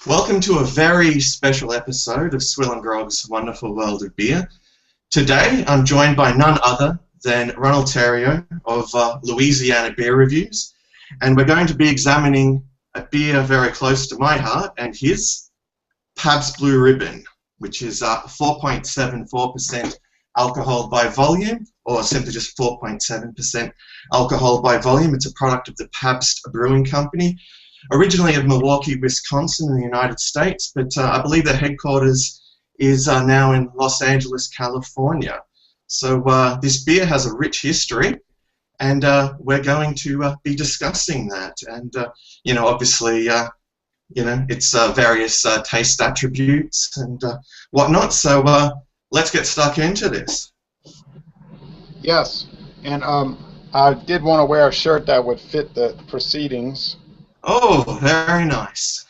Welcome to a very special episode of Swill and Grog's Wonderful World of Beer. Today I'm joined by none other than Ronald Theriot of Louisiana Beer Reviews, and we're going to be examining a beer very close to my heart and his, Pabst Blue Ribbon, which is 4.74% alcohol by volume, or simply just 4.7% alcohol by volume. It's a product of the Pabst Brewing Company, originally of Milwaukee, Wisconsin in the United States, but I believe their headquarters is now in Los Angeles, California. So this beer has a rich history, and we're going to be discussing that. And, obviously, its various taste attributes and whatnot. So let's get stuck into this. Yes, and I did want to wear a shirt that would fit the proceedings. Oh, very nice.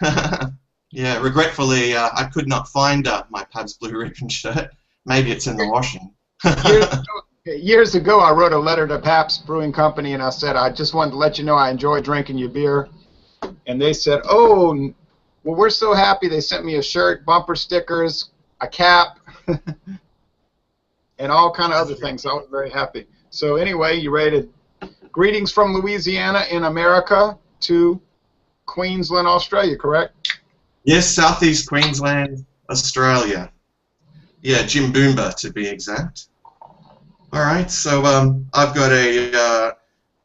Yeah, regretfully, I could not find my Pabst Blue Ribbon shirt. Maybe it's in the washing. Years ago, I wrote a letter to Pabst Brewing Company, and I said, I just wanted to let you know I enjoy drinking your beer. And they said, oh, well, we're so happy. They sent me a shirt, bumper stickers, a cap, and all kind of other things. So I was very happy. So anyway, you rated greetings from Louisiana in America to Queensland, Australia, correct? Yes, Southeast Queensland, Australia. Yeah, Jimboomba to be exact. All right, so I've got a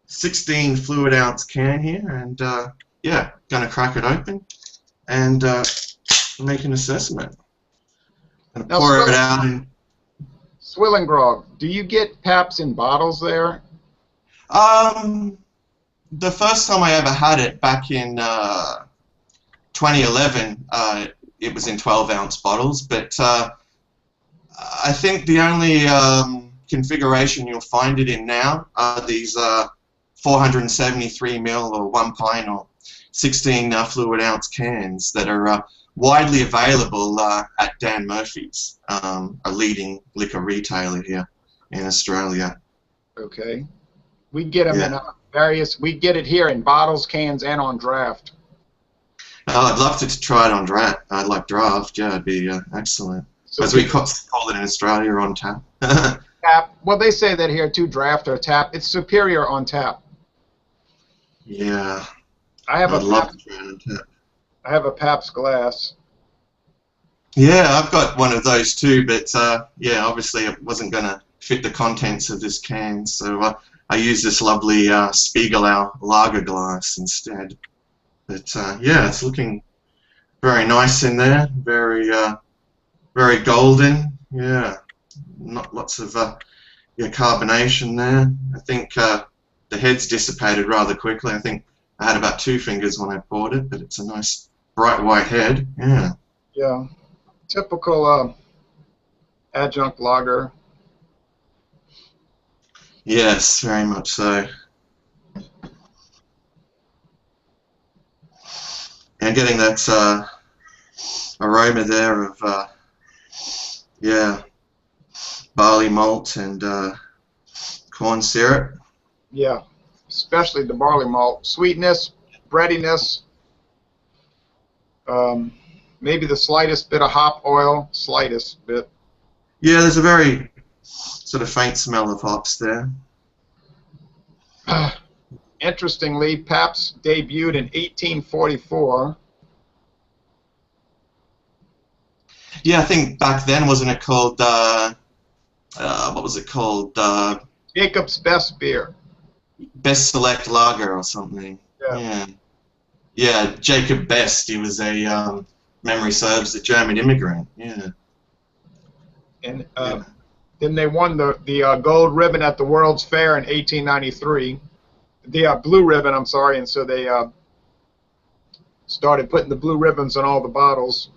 16 fluid ounce can here, and yeah, gonna crack it open and make an assessment. Gonna pour it out in. Swill and Grog, do you get Pabst in bottles there? The first time I ever had it back in 2011, it was in 12-ounce bottles, but I think the only configuration you'll find it in now are these 473 ml or 1 pint or 16 fluid ounce cans that are widely available at Dan Murphy's, a leading liquor retailer here in Australia. Okay. We get them in various. We get it here in bottles, cans, and on draft. Oh, I'd love to try it on draft. I'd like draft. Yeah, it'd be excellent. So as we call it in Australia, on tap. Tap. Well, they say that here too. Draft or tap. It's superior on tap. Yeah. I'd love to try it on tap. I have a Pabst glass. Yeah, I've got one of those too, but yeah, obviously it wasn't going to fit the contents of this can, so I used this lovely Spiegelau lager glass instead. But yeah, it's looking very nice in there, very very golden. Yeah, not lots of carbonation there. I think the head's dissipated rather quickly. I think I had about 2 fingers when I poured it, but it's a nice bright white head. Yeah. Yeah, typical adjunct lager. Yes, very much so. And getting that aroma there of yeah, barley malt and corn syrup. Yeah, especially the barley malt. Sweetness, breadiness, maybe the slightest bit of hop oil, slightest bit. Yeah, there's a very sort of faint smell of hops there. Interestingly, Pabst debuted in 1844. Yeah, I think back then, wasn't it called, what was it called? Jacob's Best Beer. Best Select Lager or something. Yeah. Yeah, Jacob Best, he was a, memory serves, a German immigrant. Yeah. And then they won the gold ribbon at the World's Fair in 1893. The blue ribbon, I'm sorry, and so they started putting the blue ribbons on all the bottles,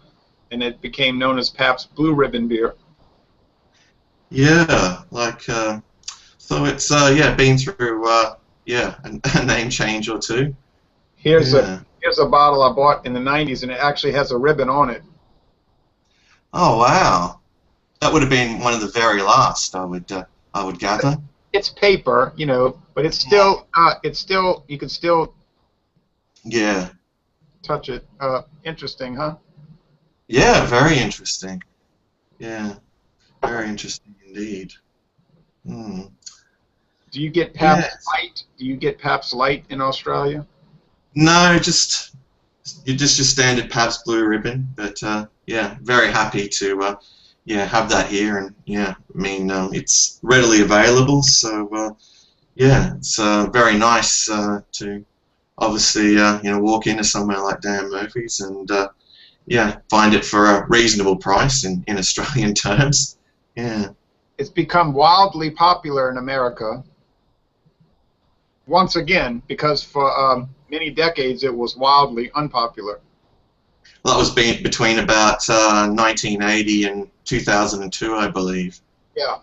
and it became known as Pabst Blue Ribbon beer. Yeah, like so it's yeah, been through yeah, a name change or two. Here's a bottle I bought in the 90s, and it actually has a ribbon on it. Oh wow, that would have been one of the very last, I would gather. It's paper, you know, but it's still you can still. Yeah. touch it. Interesting, huh? Yeah, very interesting. Yeah, very interesting indeed. Hmm. Do you get Pabst Yes. Light? Do you get Pabst Light in Australia? No, just your standard Pabst Blue Ribbon, but yeah, very happy to yeah, have that here, and yeah, I mean it's readily available, so yeah, it's very nice to obviously you know, walk into somewhere like Dan Murphy's and yeah, find it for a reasonable price in Australian terms. Yeah. It's become wildly popular in America. Once again, because for many decades it was wildly unpopular. Well, that was between about 1980 and 2002, I believe. Yeah,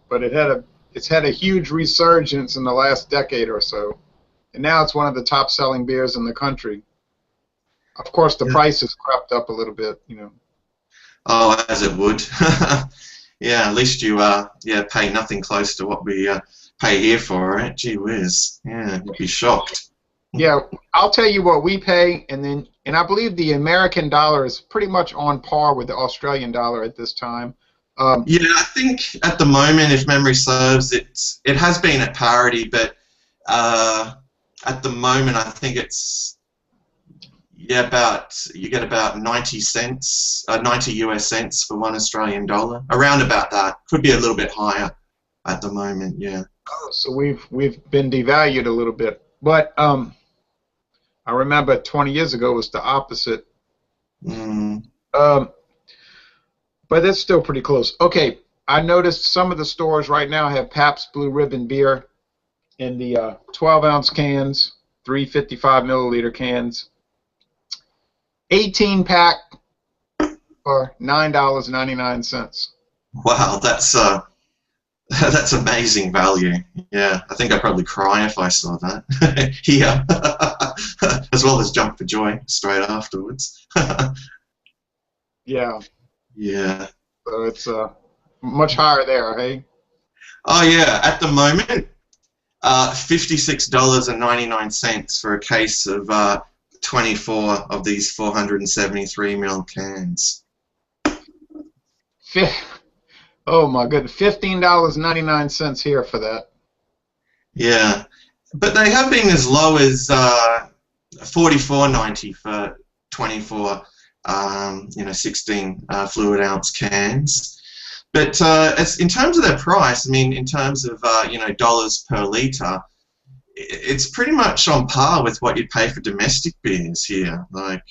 but it's had a huge resurgence in the last decade or so, and now it's one of the top-selling beers in the country. Of course, the Yeah. price has crept up a little bit, you know. Oh, as it would. Yeah, at least you yeah, pay nothing close to what we pay here for it. Gee whiz. Yeah, you'd be shocked. Yeah, I'll tell you what we pay, and I believe the American dollar is pretty much on par with the Australian dollar at this time. Yeah, I think at the moment, if memory serves, it has been at parity, but at the moment, I think it's yeah, you get about 90 cents, 90 US cents for 1 Australian dollar, around about that. Could be a little bit higher at the moment. Yeah. So we've been devalued a little bit, but I remember 20 years ago it was the opposite. Mm. But it's still pretty close. Okay, I noticed some of the stores right now have Pabst Blue Ribbon beer in the 12-ounce cans, 355 milliliter cans, 18-pack for $9.99. Wow, that's amazing value. Yeah, I think I'd probably cry if I saw that here, as well as jump for joy straight afterwards. Yeah. Yeah. So it's much higher there, hey? Oh yeah, at the moment, $56.99 for a case of 24 of these 473 ml cans. Oh my goodness, $15.99 here for that. Yeah, but they have been as low as $44.90 for 24, you know, 16 fluid ounce cans. But as in terms of their price, I mean, in terms of you know, dollars per liter, it's pretty much on par with what you'd pay for domestic beers here. Like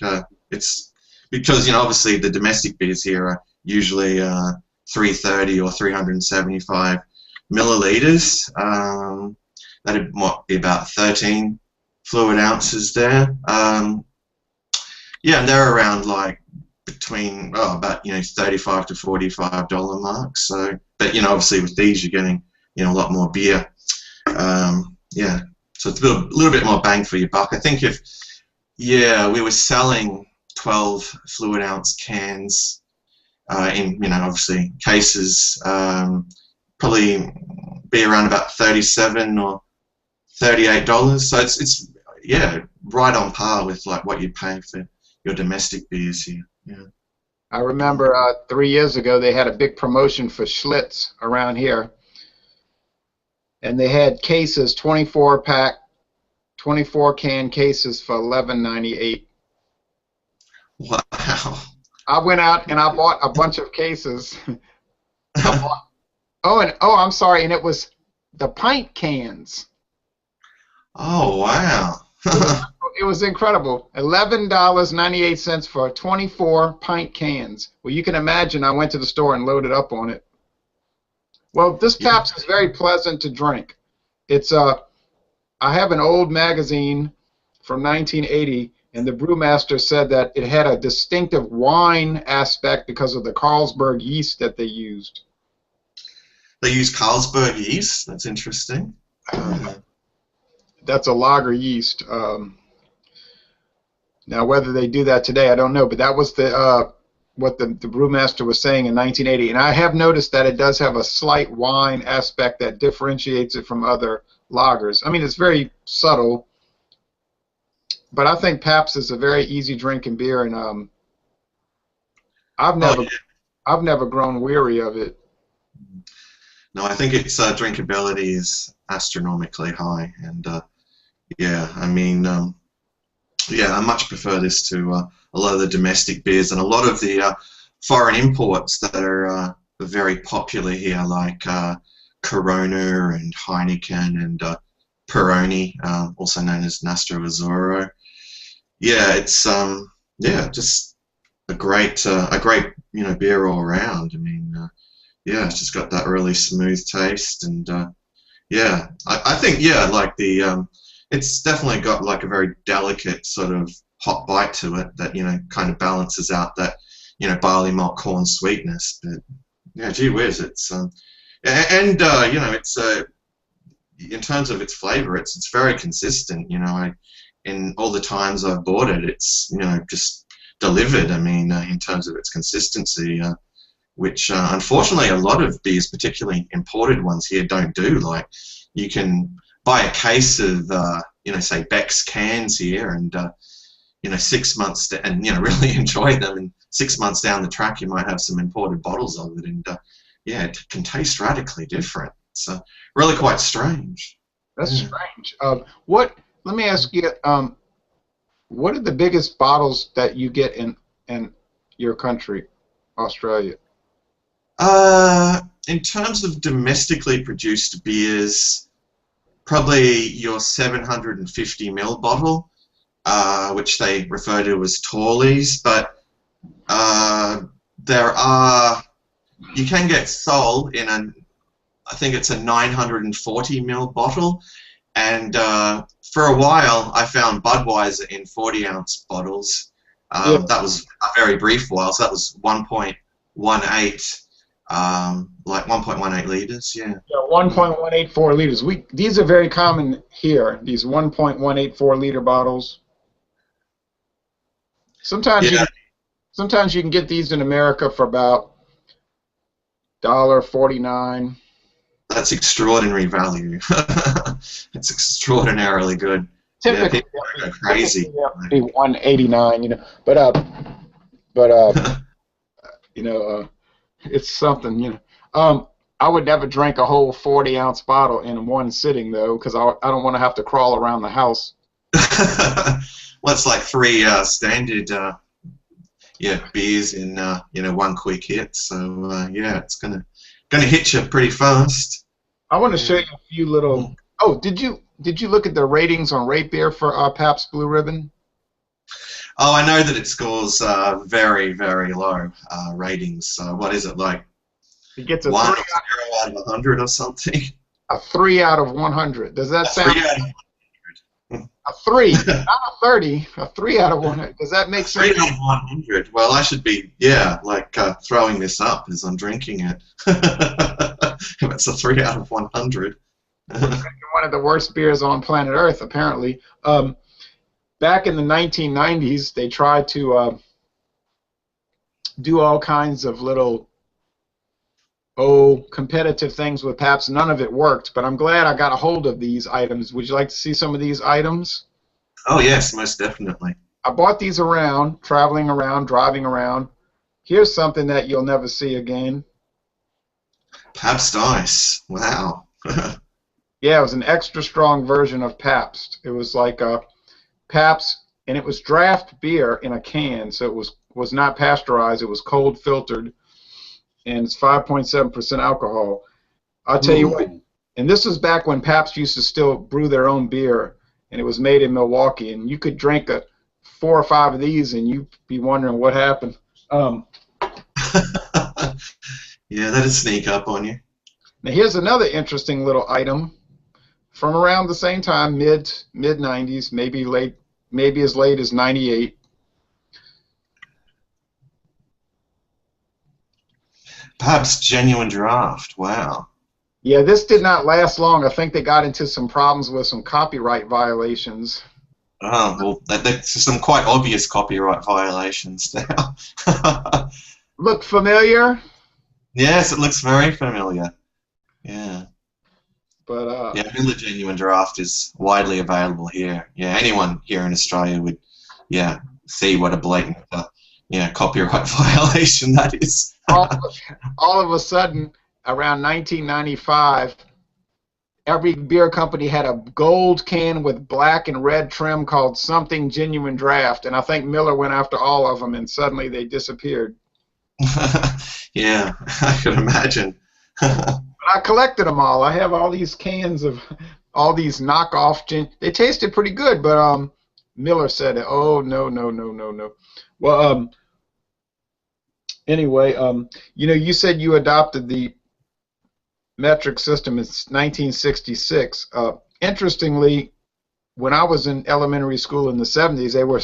it's because, you know, obviously the domestic beers here are usually 330 or 375 milliliters. That'd be about 13 fluid ounces there. Yeah, and they're around like between about, you know, $35 to $45 mark. So, but you know, obviously with these you're getting, you know, a lot more beer. Yeah, so it's a little bit more bang for your buck. I think if we were selling 12 fluid ounce cans in, you know, obviously cases, probably be around about $37 or $38. So it's yeah, right on par with like what you'd pay for your domestic beers here. Yeah. I remember 3 years ago they had a big promotion for Schlitz around here, and they had cases, 24-pack, 24-can cases for $11.98. Wow. I went out and I bought a bunch of cases. I'm sorry, and it was the pint cans. Oh wow. It was incredible. $11.98 for 24 pint cans. Well, you can imagine I went to the store and loaded up on it. Well, this Pabst is very pleasant to drink. It's I have an old magazine from 1980, and the brewmaster said that it had a distinctive wine aspect because of the Carlsberg yeast that they used. They use Carlsberg yeast. That's interesting. That's a lager yeast. Now, whether they do that today, I don't know. But that was what the brewmaster was saying in 1980. And I have noticed that it does have a slight wine aspect that differentiates it from other lagers. I mean, it's very subtle. but I think Pabst is a very easy drinking beer, and I've never Oh, yeah. I've never grown weary of it. No, I think its drinkability is astronomically high, and yeah, I mean, yeah, I much prefer this to a lot of the domestic beers and a lot of the foreign imports that are very popular here, like Corona and Heineken and Peroni, also known as Nastro Azzurro. Yeah, it's yeah, just a great beer all around. I mean, yeah, it's just got that really smooth taste, and yeah, I think yeah, like the it's definitely got like a very delicate sort of hot bite to it that kind of balances out that barley malt corn sweetness. But yeah, gee whiz, it's and it's in terms of its flavor, it's very consistent. In all the times I've bought it, it's just delivered. I mean, in terms of its consistency, which unfortunately a lot of beers, particularly imported ones here, don't do. Like you can buy a case of say Beck's cans here, and 6 months and really enjoy them, and 6 months down the track you might have some imported bottles of it, and yeah, it can taste radically different. It's really quite strange. That's strange. Let me ask you, what are the biggest bottles that you get in your country, Australia? In terms of domestically produced beers, probably your 750 ml bottle, which they refer to as tallies, but you can get Sol in I think it's a 940 ml bottle, and for a while I found Budweiser in 40-ounce bottles. That was a very brief while, so that was 1.18, like 1.18 liters, yeah. Yeah, 1.184 liters. These are very common here. These 1.184 liter bottles. Sometimes you can get these in America for about $1.49. That's extraordinary value. It's extraordinarily good. Typically, yeah, people go crazy. Be 189, but it's something, I would never drink a whole 40-ounce bottle in one sitting, though, because I don't want to have to crawl around the house. Well, it's like 3 standard beers in one quick hit. So yeah, it's gonna hit you pretty fast. I want to show you a few little. Oh, did you look at the ratings on Rate Beer for Pabst Blue Ribbon? Oh, I know that it scores very, very low ratings. What is it, like? It gets a 0 out of 100 or something. A 3 out of 100. Does that sound? 3 out of 100. A 3, not a 30. A 3 out of 100. Does that make sense? 3 out of 100. Well, I should be throwing this up as I'm drinking it. If it's a 3 out of 100. We're drinking one of the worst beers on planet Earth, apparently. Back in the 1990s, they tried to do all kinds of little competitive things with Pabst. None of it worked, but I'm glad I got a hold of these items. Would you like to see some of these items? Oh, yes, most definitely. I bought these around, traveling around, driving around. Here's something that you'll never see again. Pabst Ice. Wow. Yeah, it was an extra strong version of Pabst. It was like Pabst, and it was draft beer in a can, so it was not pasteurized. It was cold filtered, and it's 5.7% alcohol. I'll tell you what, and this was back when Pabst used to still brew their own beer, and it was made in Milwaukee, and you could drink 4 or 5 of these, and you'd be wondering what happened. Yeah, that'd sneak up on you. Now here's another interesting little item from around the same time, mid 90s, maybe as late as 98. Pabst Genuine Draft. Wow. Yeah, this did not last long. I think they got into some problems with some copyright violations. Oh, well, that's some quite obvious copyright violations now. Look familiar? Yes, it looks very familiar. Yeah. But Yeah, Miller Genuine Draft is widely available here. Yeah, anyone here in Australia would, yeah, see what a blatant, yeah, copyright violation that is. all of a sudden, around 1995, every beer company had a gold can with black and red trim called something Genuine Draft, and I think Miller went after all of them, and suddenly they disappeared. Yeah, I can imagine. I collected them all. I have all these cans of all these knockoff gin. They tasted pretty good, but Miller said, "Oh no, no, no, no, no." Well, anyway, you know, you said you adopted the metric system in 1966. Interestingly, when I was in elementary school in the 70s, they were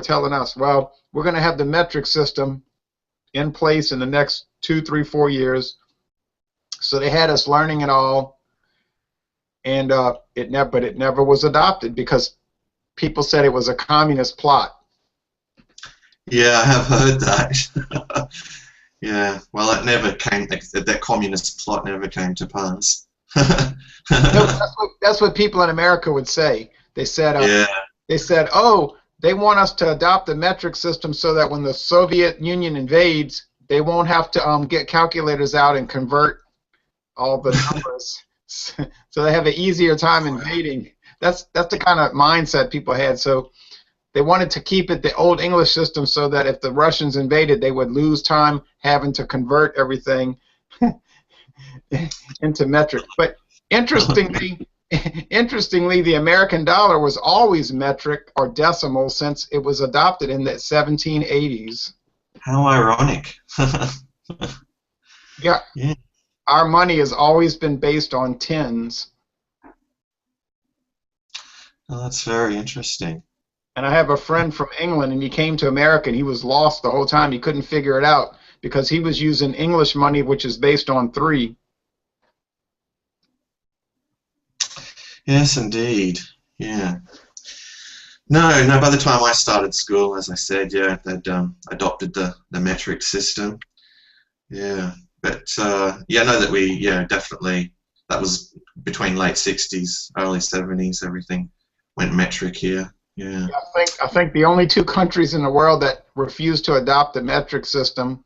telling us, well, we're going to have the metric system in place in the next 2, 3, 4 years. So they had us learning it all, and but it never was adopted because people said it was a communist plot. Yeah, I have heard that. Yeah, well, it never came. That communist plot never came to pass. That's what people in America would say. They said, Yeah. oh, they want us to adopt the metric system so that when the Soviet Union invades, they won't have to get calculators out and convert all the numbers, so they have an easier time invading. That's the kind of mindset people had. So they wanted to keep it the old English system so that if the Russians invaded, they would lose time having to convert everything into metric. But interestingly, the American dollar was always metric or decimal since it was adopted in the 1780s. How ironic. Yeah. Yeah. Our money has always been based on tens. Oh, that's very interesting. And I have a friend from England, and he came to America, and he was lost the whole time. He couldn't figure it out because he was using English money, which is based on 3. Yes, indeed. Yeah. No. By the time I started school, as I said, yeah, they'd adopted the metric system. Yeah. But yeah, I know that definitely, that was between late 60s, early 70s, everything went metric here. Yeah. I think the only 2 countries in the world that refused to adopt the metric system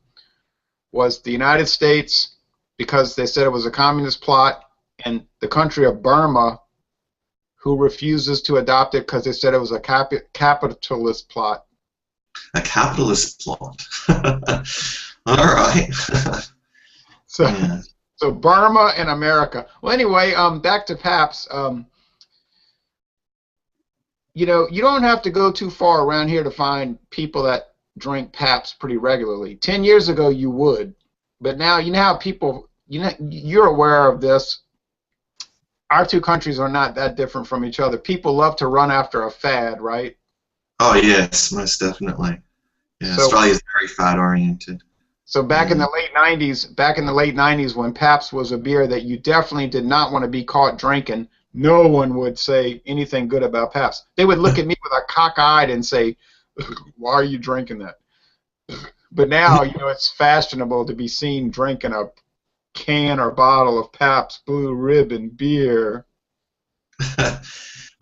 was the United States because they said it was a communist plot, and the country of Burma, who refuses to adopt it because they said it was a capitalist plot. A capitalist plot. All right. So, Yeah. so Burma and America. Well, anyway, back to Pabst. You know, you don't have to go too far around here to find people that drink Pabst pretty regularly. 10 years ago, you would, but now you know how people. You're aware of this. Our 2 countries are not that different from each other. People love to run after a fad, right? Oh yes, most definitely. Yeah, So, Australia's very fad oriented. So back in the late 90s, when Pabst was a beer that you definitely did not want to be caught drinking, no one would say anything good about Pabst. They would look at me with a cock-eyed and say, "Why are you drinking that?" But now, you know, it's fashionable to be seen drinking a can or bottle of Pabst Blue Ribbon beer. Oh,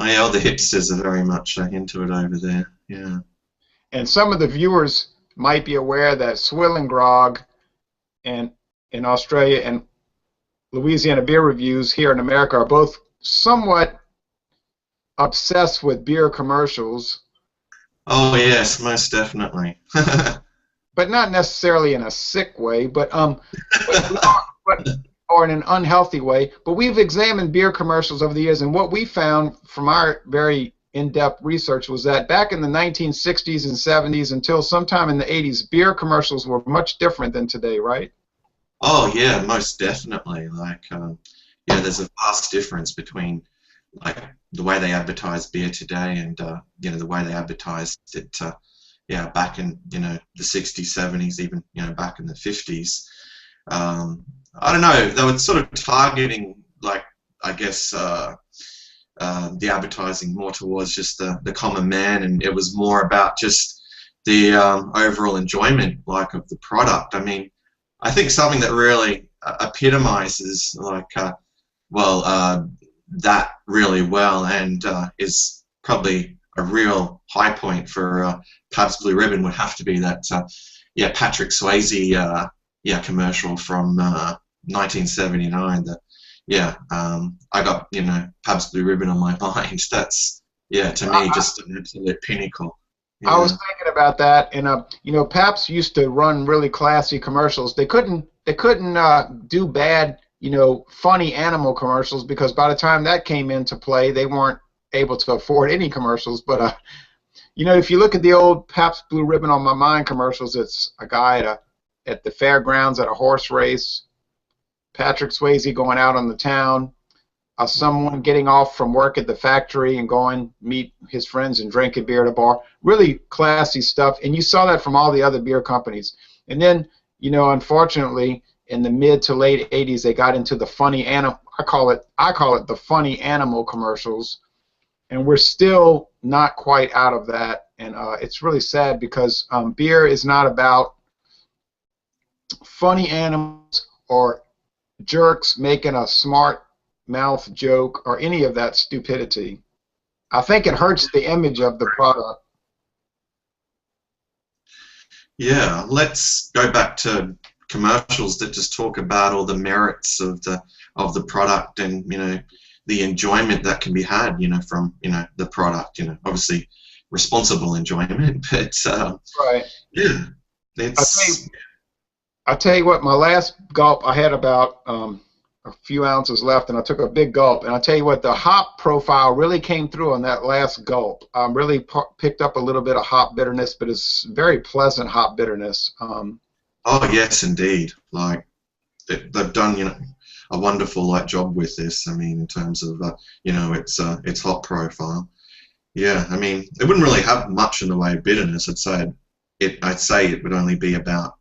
yeah, all the hipsters are very much into it over there. Yeah. And some of the viewers might be aware that Swilling Grog and in Australia and Louisiana Beer Reviews here in America are both somewhat obsessed with beer commercials. Oh yes, most definitely. But not necessarily in a sick way, but or in an unhealthy way. But we've examined beer commercials over the years, and what we found from our very in-depth research was that back in the 1960s and 70s until sometime in the 80s, beer commercials were much different than today, right? Oh yeah, most definitely. Like, yeah, there's a vast difference between like the way they advertise beer today and you know, the way they advertised it. Yeah, back in, you know, the 60s, 70s, even, you know, back in the 50s. I don't know. They were sort of targeting, like, I guess, the advertising more towards just the common man, and it was more about just the overall enjoyment, like, of the product. I mean, I think something that really epitomizes, like, well, that really well, and is probably a real high point for Pabst Blue Ribbon would have to be that yeah, Patrick Swayze yeah, commercial from 1979. That yeah, I got, you know, Pabst Blue Ribbon on my mind. That's, yeah, to me just an absolute pinnacle. I Yeah. was thinking about that, and you know, Pabst used to run really classy commercials. They couldn't do bad, you know, funny animal commercials, because by the time that came into play, they weren't able to afford any commercials. But you know, if you look at the old Pabst Blue Ribbon on My Mind commercials, it's a guy at the fairgrounds at a horse race, Patrick Swayze going out on the town, someone getting off from work at the factory and going meet his friends and drink a beer at a bar. Really classy stuff, and you saw that from all the other beer companies. And then, you know, unfortunately, in the mid to late '80s, they got into the funny animal. I call it the funny animal commercials, and we're still not quite out of that. And it's really sad, because beer is not about funny animals or jerks making a smart mouth joke or any of that stupidity. I think it hurts the image of the product. Yeah, let's go back to commercials that just talk about all the merits of the product, and, you know, the enjoyment that can be had, you know, from, you know, the product. You know, obviously responsible enjoyment, but Right. yeah, it's I'll tell you what, my last gulp, I had about a few ounces left, and I took a big gulp. And I'll tell you what, the hop profile really came through on that last gulp. Really picked up a little bit of hop bitterness, but it's very pleasant hop bitterness. oh yes, indeed. Like they've done, you know, a wonderful job with this. I mean, in terms of you know, its hop profile. Yeah, I mean, it wouldn't really have much in the way of bitterness. I'd say it would only be about,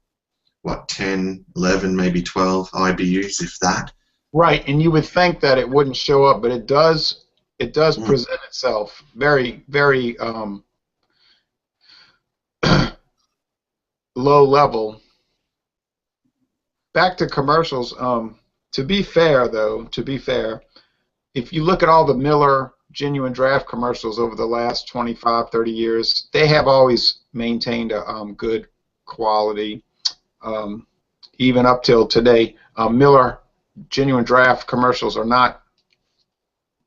what, 10, 11, maybe 12 IBUs, if that. Right, and you would think that it wouldn't show up, but it does. It does present itself very, very low level. Back to commercials. To be fair, though, if you look at all the Miller Genuine Draft commercials over the last 25, 30 years, they have always maintained a good quality, even up till today. Miller Genuine Draft commercials are not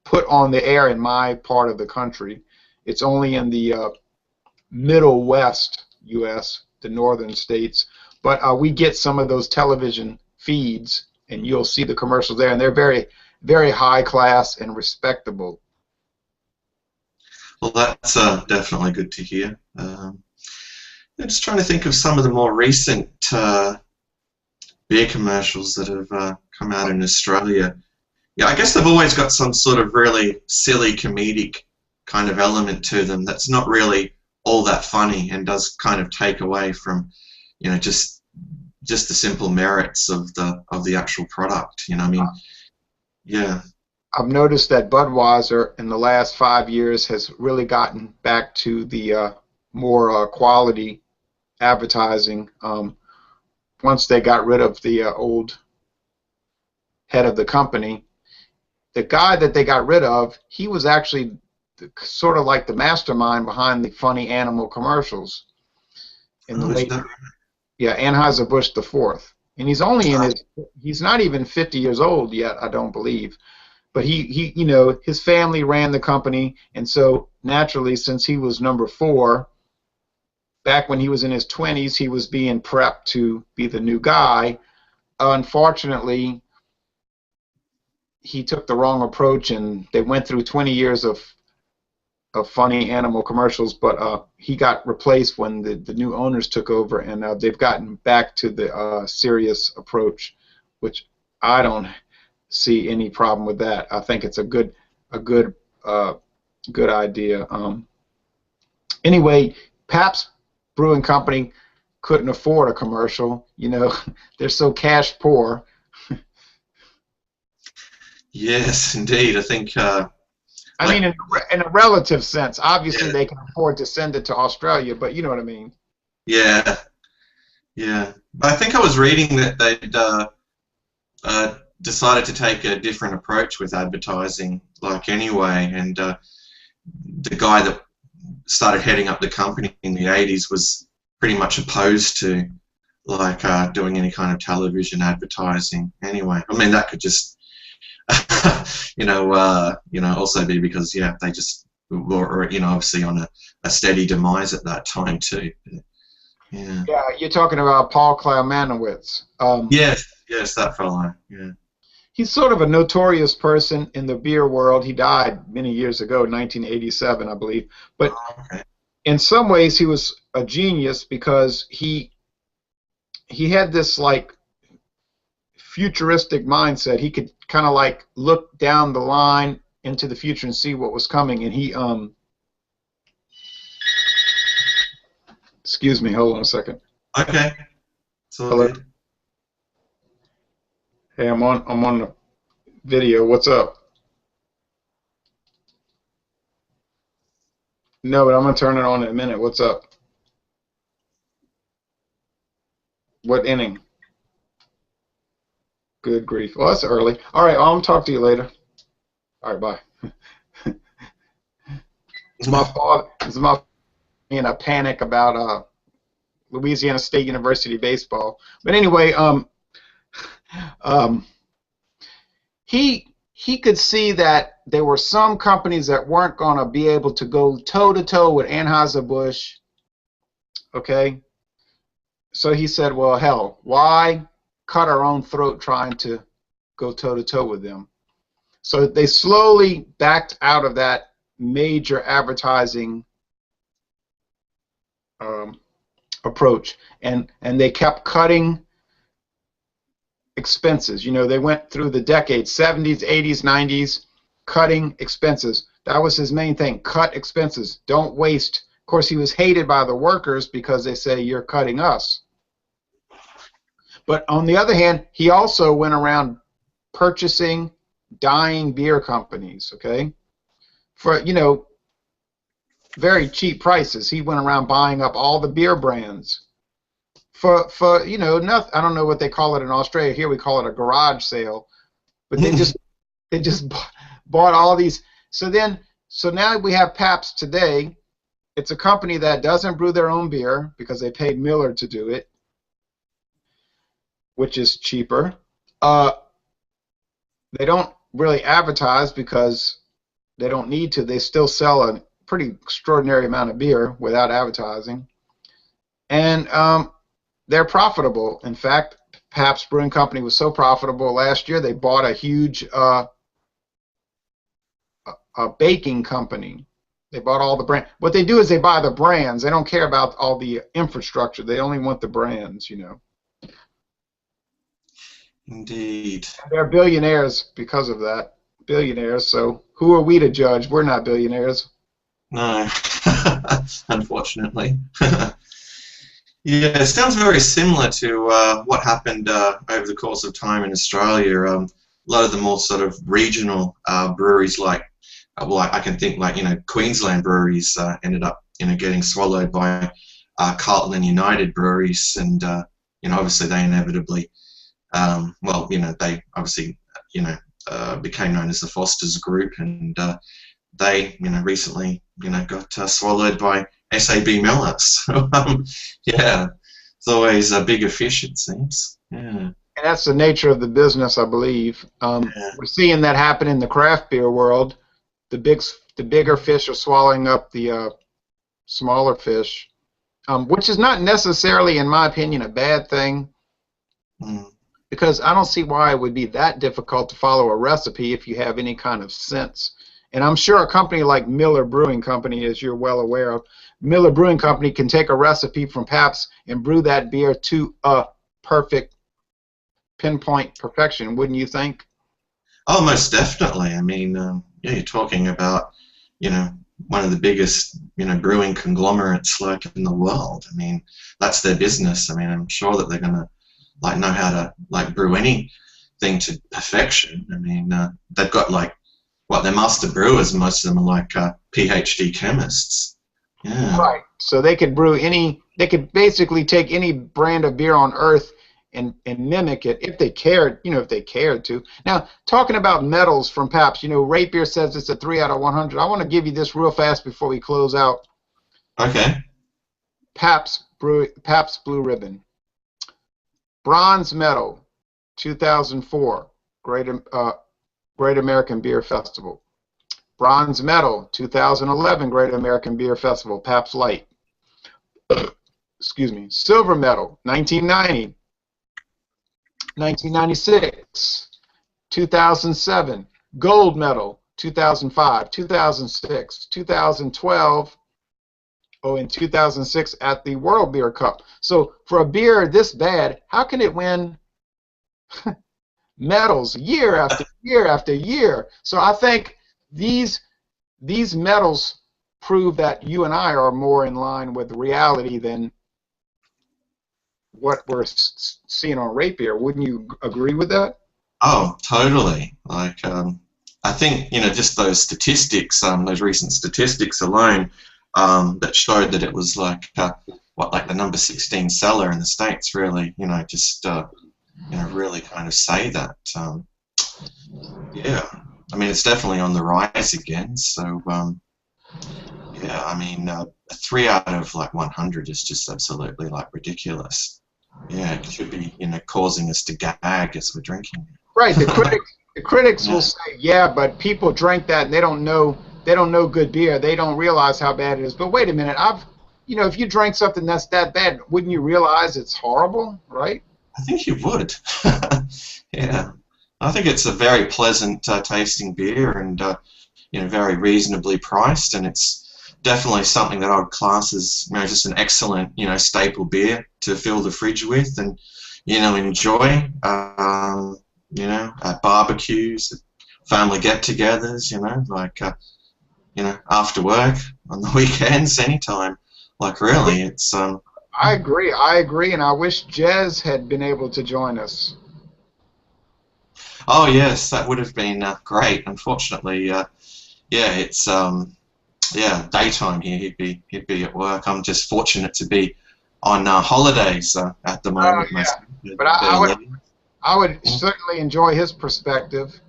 put on the air in my part of the country. It's only in the Middle West U.S., the northern states. But we get some of those television feeds, and you'll see the commercials there, and they're very, very high class and respectable. Well, that's definitely good to hear. I'm just trying to think of some of the more recent beer commercials that have come out in Australia. Yeah, I guess they've always got some sort of really silly comedic kind of element to them that's not really all that funny, and does kind of take away from, you know, just the simple merits of the actual product. You know, I mean, yeah. I've noticed that Budweiser in the last 5 years has really gotten back to the more quality advertising. Once they got rid of the old head of the company, the guy that they got rid of, he was actually sort of like the mastermind behind the funny animal commercials in the late. Yeah, Anheuser-Busch IV, and he's only in he's not even 50 years old yet, I don't believe. But he you know, his family ran the company, and so naturally, since he was number 4, back when he was in his 20s, he was being prepped to be the new guy. Unfortunately, he took the wrong approach, and they went through 20 years of funny animal commercials, but he got replaced when the new owners took over, and they've gotten back to the serious approach, which I don't see any problem with that. I think it's a good idea. Anyway, Pabst Brewing Company couldn't afford a commercial. You know, they're so cash poor. Yes, indeed. I think. I mean, in a relative sense, obviously they can afford to send it to Australia, but you know what I mean. Yeah, yeah. But I think I was reading that they'd decided to take a different approach with advertising, like anyway, and the guy that started heading up the company in the 80s was pretty much opposed to like doing any kind of television advertising anyway. I mean, that could just also be because they just were obviously on a steady demise at that time too. Yeah. Yeah, you're talking about Paul Klaumanowitz. Yes, that fellow. Yeah. He's sort of a notorious person in the beer world. He died many years ago, 1987, I believe. But in some ways, he was a genius because he had this like futuristic mindset. He could kind of like look down the line into the future and see what was coming. And he excuse me, hold on a second. Okay. Hello. Hey, I'm on the video. What's up? No, but I'm gonna turn it on in a minute. What's up? What inning? Good grief. Well, that's early. All right, I'll talk to you later. All right, bye. It's my fault. It's my in a panic about Louisiana State University baseball. But anyway, he could see that there were some companies that weren't going to be able to go toe-to-toe with Anheuser-Busch, okay? So he said, well, hell, why cut our own throat trying to go toe-to-toe with them? So they slowly backed out of that major advertising approach, and they kept cutting expenses. You know, they went through the decades, 70s, 80s, 90s, cutting expenses. That was his main thing, cut expenses. Don't waste. Of course, he was hated by the workers because they say, you're cutting us. But on the other hand, he also went around purchasing dying beer companies, okay, for, very cheap prices. He went around buying up all the beer brands for nothing. I don't know what they call it in Australia. Here we call it a garage sale, but they just bought all these. So now we have Pabst today. It's a company that doesn't brew their own beer because they paid Miller to do it, which is cheaper. They don't really advertise because they don't need to. They still sell a pretty extraordinary amount of beer without advertising, and they're profitable. In fact, Pabst Brewing Company was so profitable last year they bought a huge a baking company. They bought all the brand. What they do is they buy the brands. They don't care about all the infrastructure. They only want the brands, Indeed. They're billionaires because of that. Billionaires. So who are we to judge? We're not billionaires. No, unfortunately. Yeah, it sounds very similar to what happened over the course of time in Australia. A lot of the more sort of regional breweries, like I can think Queensland breweries ended up getting swallowed by Carlton and United breweries, and obviously they inevitably, they obviously became known as the Foster's Group, and they recently got swallowed by SAB Miller. So yeah, it's always a bigger fish, it seems. Yeah. And that's the nature of the business, I believe. We're seeing that happen in the craft beer world. The bigger fish are swallowing up the smaller fish, which is not necessarily, in my opinion, a bad thing. Because I don't see why it would be that difficult to follow a recipe if you have any kind of sense. And I'm sure a company like Miller Brewing Company, as you're well aware of, Miller Brewing Company can take a recipe from Pabst and brew that beer to a perfect pinpoint perfection, wouldn't you think? Oh, most definitely. I mean, you're talking about, one of the biggest, brewing conglomerates like in the world. I mean, that's their business. I mean, I'm sure that they're gonna know how to brew anything to perfection. I mean, they've got they're master brewers. Most of them are PhD chemists. Yeah. Right. So they could brew they could basically take any brand of beer on earth and mimic it if they cared, if they cared to. Now, talking about medals from Pabst, Rate Beer says it's a 3 out of 100. I want to give you this real fast before we close out. Okay. Pabst Blue Ribbon. Bronze medal, 2004, Great American Beer Festival. Bronze medal, 2011, Great American Beer Festival, Pabst Light. Excuse me. Silver medal, 1990. 1996, 2007, gold medal, 2005, 2006, 2012, and 2006 at the World Beer Cup. So for a beer this bad, how can it win medals year after year after year? So I think these medals prove that you and I are more in line with reality than what we're seeing on Rate Beer. Wouldn't you agree with that? Oh, totally. Like, I think, just those statistics, those recent statistics alone, that showed that it was like, like the number 16 seller in the States, really, really kind of say that. Yeah, I mean, it's definitely on the rise again. So, yeah, I mean, a 3 out of 100 is just absolutely ridiculous. Yeah, it should be, causing us to gag as we're drinking. Right. The critics will say, yeah, but people drink that and they don't know good beer. They don't realize how bad it is. But wait a minute, if you drank something that's that bad, wouldn't you realize it's horrible, right? I think you would. Yeah, I think it's a very pleasant tasting beer and very reasonably priced, and it's definitely something that I would class as just an excellent staple beer to fill the fridge with and enjoy at barbecues, at family get-togethers, after work, on the weekends, anytime. Really, it's I agree, and I wish Jez had been able to join us. Oh yes, that would have been great. Unfortunately, yeah, it's daytime here. He'd be at work. I'm just fortunate to be on holidays at the moment. Yeah. But I would certainly enjoy his perspective.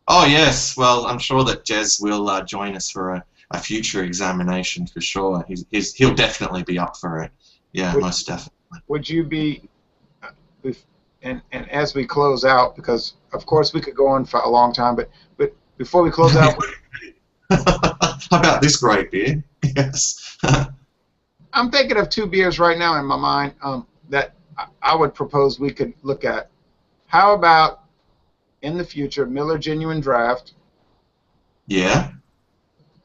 Oh yes, well I'm sure that Jez will join us for a future examination for sure. He'll definitely be up for it. Yeah, most definitely. Would you be? And as we close out, because of course we could go on for a long time, but before we close out. How about this great beer? Yes. I'm thinking of 2 beers right now in my mind that I would propose we could look at. How about, in the future, Miller Genuine Draft? Yeah.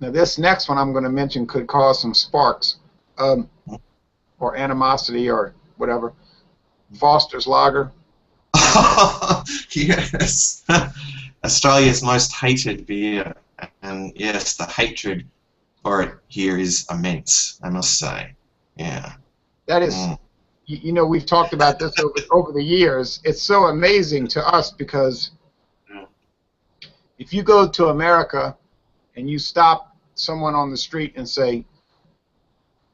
Now, this next one I'm going to mention could cause some sparks or animosity or whatever. Foster's Lager. Yes. Australia's most hated beer. And yes, the hatred for it here is immense, I must say. Yeah. That is, we've talked about this over the years. It's so amazing to us because if you go to America and you stop someone on the street and say,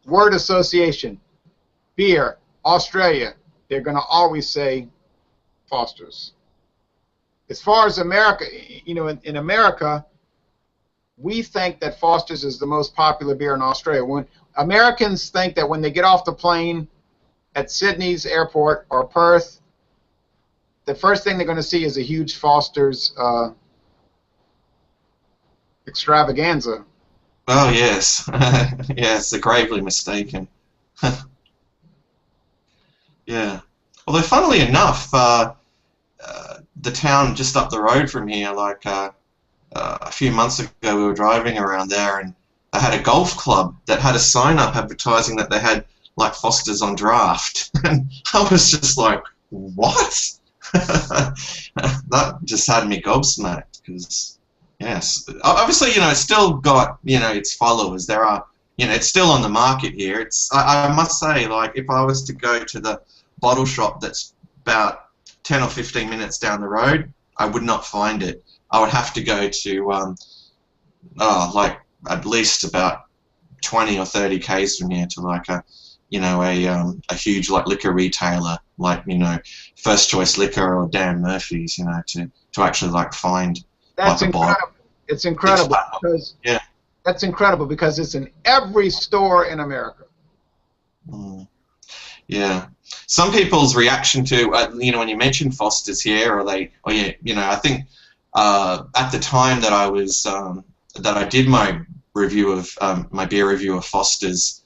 word association, beer, Australia, they're going to always say Foster's. As far as America, in America, we think that Foster's is the most popular beer in Australia. When Americans think that when they get off the plane at Sydney's airport or Perth, the first thing they're going to see is a huge Foster's extravaganza. Oh, yes. Yes, they're gravely mistaken. Yeah. Although, funnily enough, the town just up the road from here, a few months ago we were driving around there and they had a golf club that had a sign up advertising that they had Foster's on draft. And I was just like, what? That just had me gobsmacked because, yes, obviously, it's still got, its followers. There are, it's still on the market here. I must say, if I was to go to the bottle shop that's about 10 or 15 minutes down the road, I would not find it. I would have to go to, at least about 20 or 30 k's from here to you know, a huge like liquor retailer, like, you know, First Choice Liquor or Dan Murphy's, you know, to actually like find That's like a bottle. incredible. It's incredible because Yeah. that's incredible because it's in every store in America. Mm. Yeah. Some people's reaction to, you know, when you mention Foster's here, or yeah, you know, I think at the time that that I did my review of my beer review of Foster's,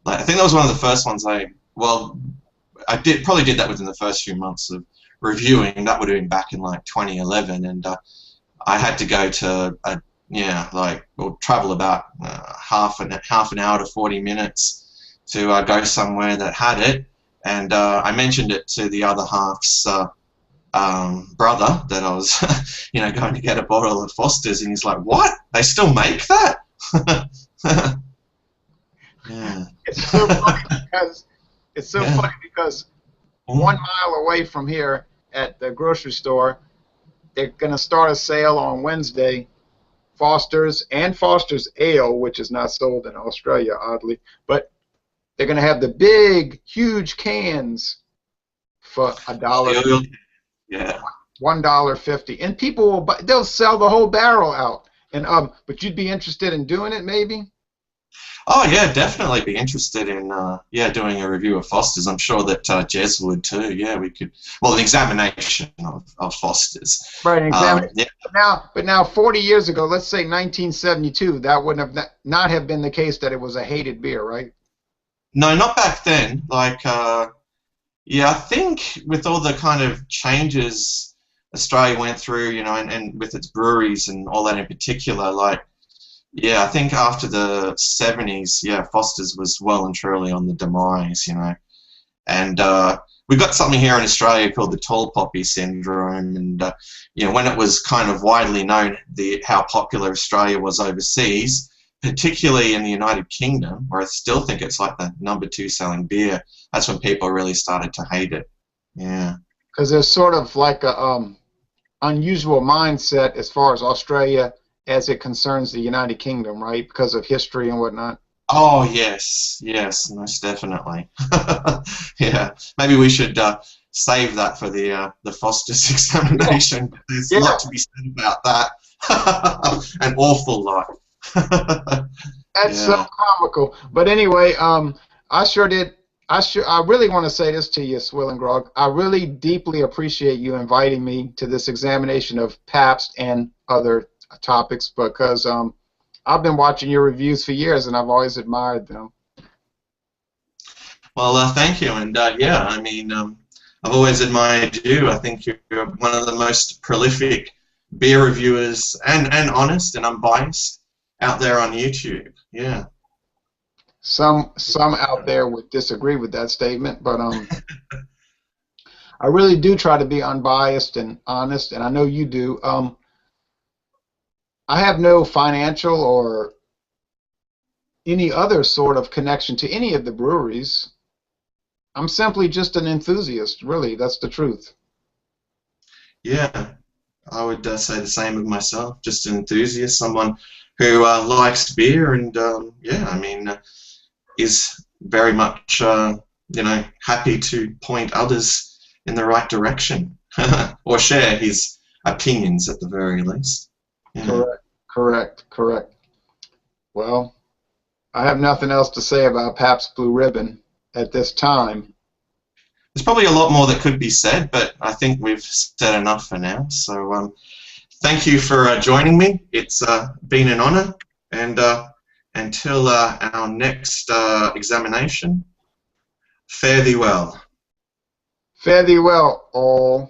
like, I think that was one of the first ones I probably did that within the first few months of reviewing. That would have been back in like 2011, and I had to go to travel about half an hour to 40 minutes to go somewhere that had it, and I mentioned it to the other half's brother that I was you know, going to get a bottle of Foster's, and he's like, "What? They still make that?" Yeah. It's so funny because 1 mile away from here at the grocery store, they're going to start a sale on Wednesday. Foster's and Foster's Ale, which is not sold in Australia, oddly, but they're going to have the big, huge cans for $1. Yeah. $1.50, and people will buy, they'll sell the whole barrel out. And but you'd be interested in doing it, maybe? Oh yeah, definitely be interested in doing a review of Foster's. I'm sure that Jez would too. Yeah, we could. Well, an examination of Foster's. Right, an examination. Yeah. But now, 40 years ago, let's say 1972, that wouldn't have not have been the case, that it was a hated beer, right? No, not back then. Like, yeah, I think with all the kind of changes Australia went through, you know, and with its breweries and all that in particular, like, yeah, I think after the 70s, yeah, Foster's was well and truly on the demise, you know. And we got something here in Australia called the tall poppy syndrome, and you know, when it was kind of widely known how popular Australia was overseas, particularly in the United Kingdom, where I still think it's like the #2 selling beer, that's when people really started to hate it. Yeah. Because there's sort of like a unusual mindset as far as Australia as it concerns the United Kingdom, right? Because of history and whatnot. Oh yes, yes, most definitely. Yeah, maybe we should save that for the Foster's examination. There's a lot to be said about that. An awful lot. That's so comical. But anyway, I really want to say this to you, Swill and Grog. I really deeply appreciate you inviting me to this examination of Pabst and other topics, because I've been watching your reviews for years and I've always admired them. Well, thank you, and yeah, I mean, I've always admired you. I think you're one of the most prolific beer reviewers and honest and unbiased out there on YouTube. Yeah. Some out there would disagree with that statement, but I really do try to be unbiased and honest, and I know you do. I have no financial or any other sort of connection to any of the breweries. I'm simply just an enthusiast, really. That's the truth. Yeah, I would say the same of myself. Just an enthusiast, someone who likes beer, and yeah, I mean, is very much you know, happy to point others in the right direction or share his opinions at the very least. Yeah. Correct. Well, I have nothing else to say about Pabst Blue Ribbon at this time. There's probably a lot more that could be said, but I think we've said enough for now. So thank you for joining me. It's been an honor, and until our next examination, fare thee well. Fare thee well, all.